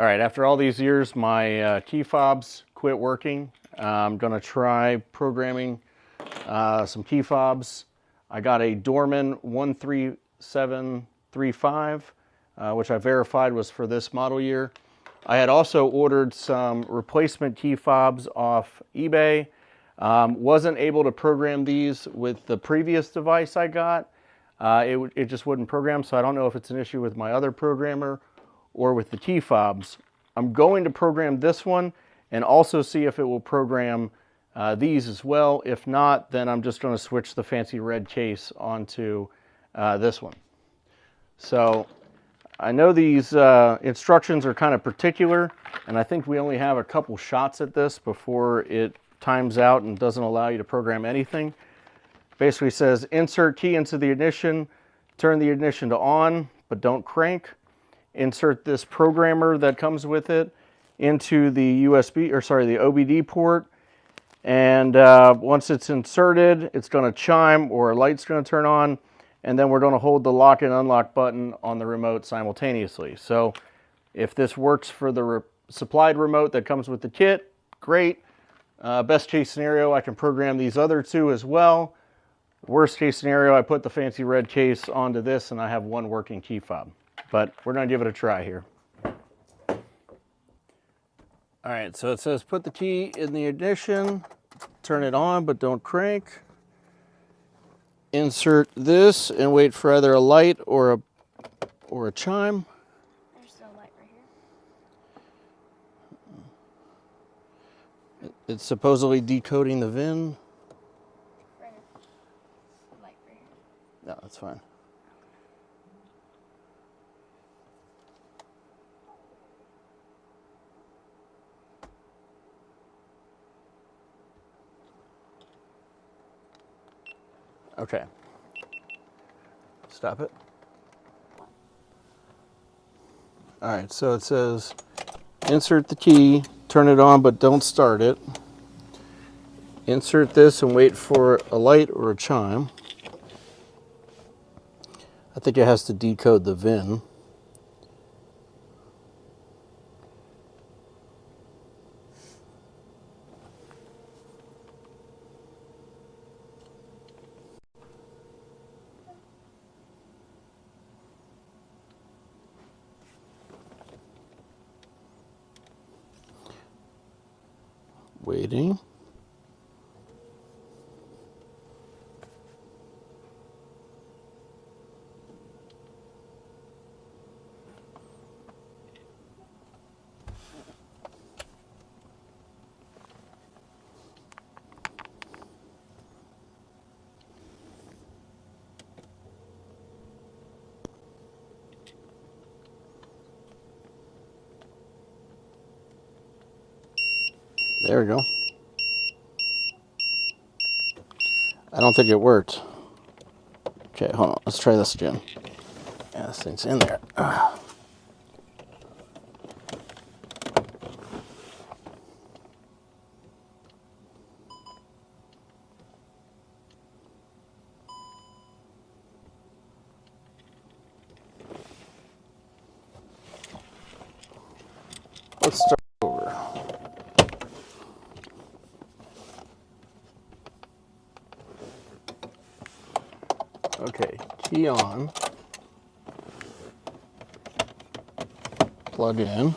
All right, after all these years, my key fobs quit working. I'm gonna try programming some key fobs. I got a Dorman 13735, which I verified was for this model year. I had also ordered some replacement key fobs off eBay. Wasn't able to program these with the previous device I got. It just wouldn't program, so I don't know if it's an issue with my other programmer or with the key fobs. I'm going to program this one and also see if it will program these as well. If not, then I'm just going to switch the fancy red case onto this one. So I know these instructions are kind of particular, and I think we only have a couple shots at this before it times out and doesn't allow you to program anything. Basically says insert key into the ignition, turn the ignition to on, but don't crank. Insert this programmer that comes with it into the the OBD port, and once it's inserted, it's going to chime or a light's going to turn on, and then we're going to hold the lock and unlock button on the remote simultaneously. So if this works for the supplied remote that comes with the kit, great. Best case scenario, I can program these other two as well. Worst case scenario, I put the fancy red case onto this and I have one working key fob. But we're going to give it a try here. All right, so it says put the key in the ignition, turn it on, but don't crank. Insert this and wait for either a light or a chime. There's still a light right here. It's supposedly decoding the VIN. Right here. Light right here. No, that's fine. Okay. Stop it. All right, so it says insert the key, turn it on, but don't start it. Insert this and wait for a light or a chime. I think it has to decode the VIN. Waiting. There we go. I don't think it worked. Okay, hold on. Let's try this again. Yeah, this thing's in there. Let's start over. Okay, key on. Plug in.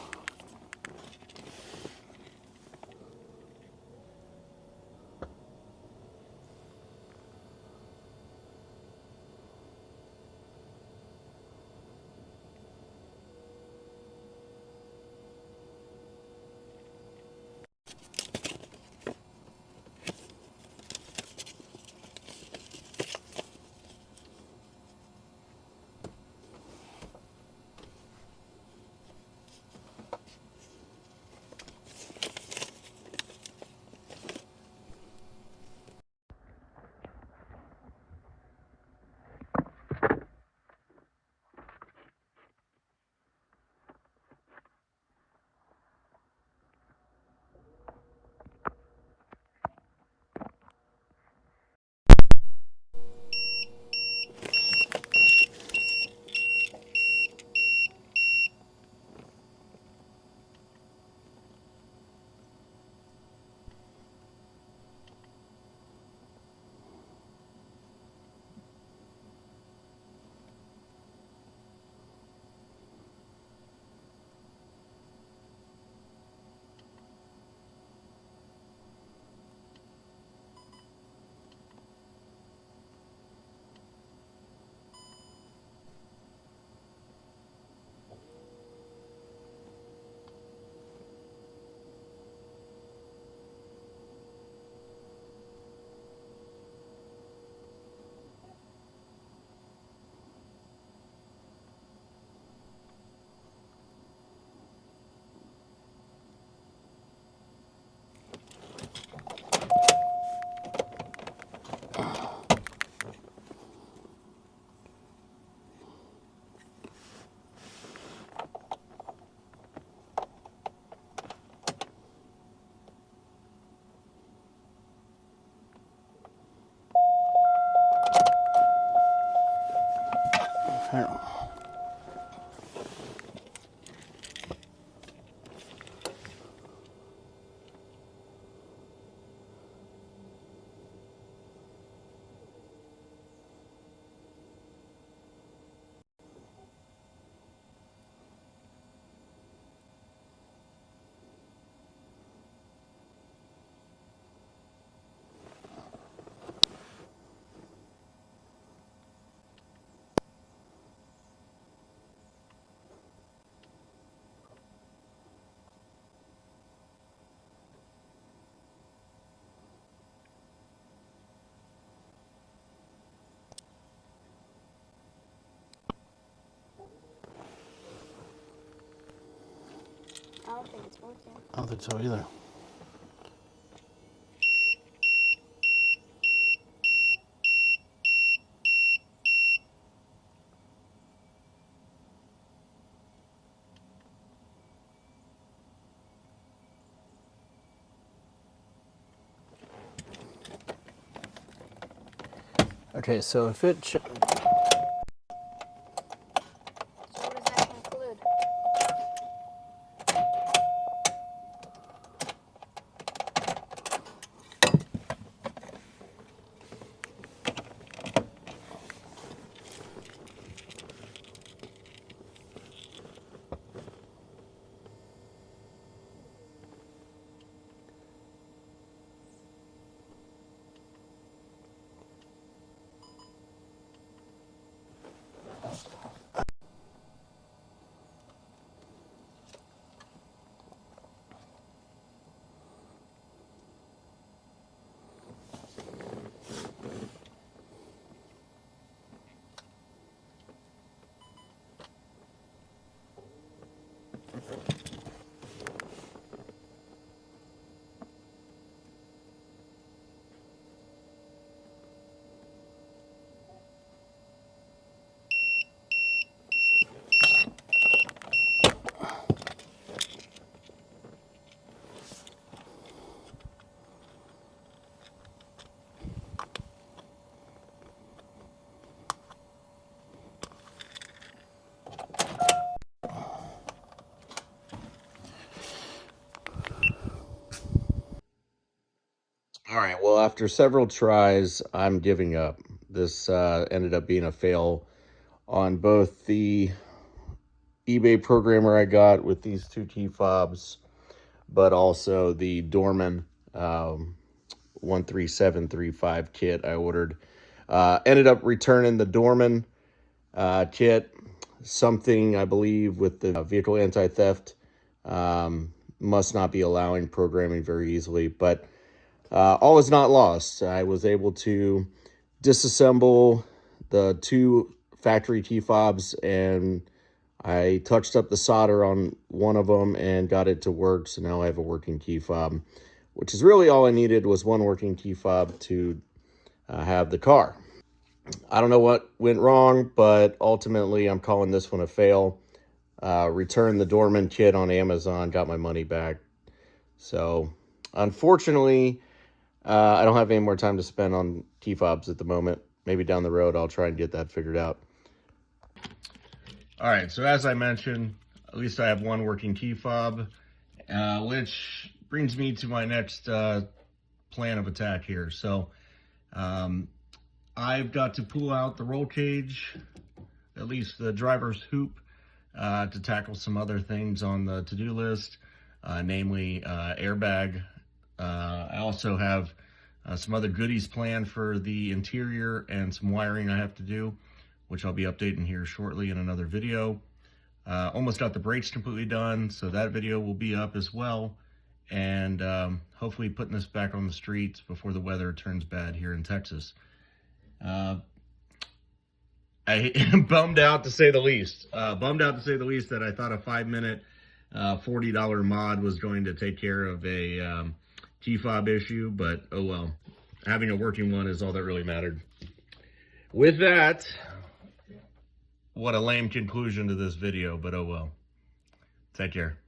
don't think it's working. I don't think so either. Okay, so if it... So what does that conclude? All right, well, after several tries, I'm giving up. This ended up being a fail on both the eBay programmer I got with these two key fobs, but also the Dorman 13735 kit I ordered. Ended up returning the Dorman kit. Something, I believe, with the vehicle anti-theft must not be allowing programming very easily, but all is not lost. I was able to disassemble the two factory key fobs, and I touched up the solder on one of them and got it to work. So now I have a working key fob, which is really all I needed, was one working key fob to have the car. I don't know what went wrong, but ultimately I'm calling this one a fail. Returned the Dorman kit on Amazon, got my money back. So unfortunately, I don't have any more time to spend on key fobs at the moment. Maybe down the road I'll try and get that figured out. All right, so as I mentioned, at least I have one working key fob, which brings me to my next plan of attack here. So I've got to pull out the roll cage, at least the driver's hoop, to tackle some other things on the to-do list, namely airbag. I also have some other goodies planned for the interior and some wiring I have to do, which I'll be updating here shortly in another video. Almost got the brakes completely done, so that video will be up as well. And hopefully putting this back on the streets before the weather turns bad here in Texas. I am bummed out to say the least. That I thought a 5-minute $40 mod was going to take care of a key fob issue, but oh well. Having a working one is all that really mattered. With that, what a lame conclusion to this video, but oh well. Take care.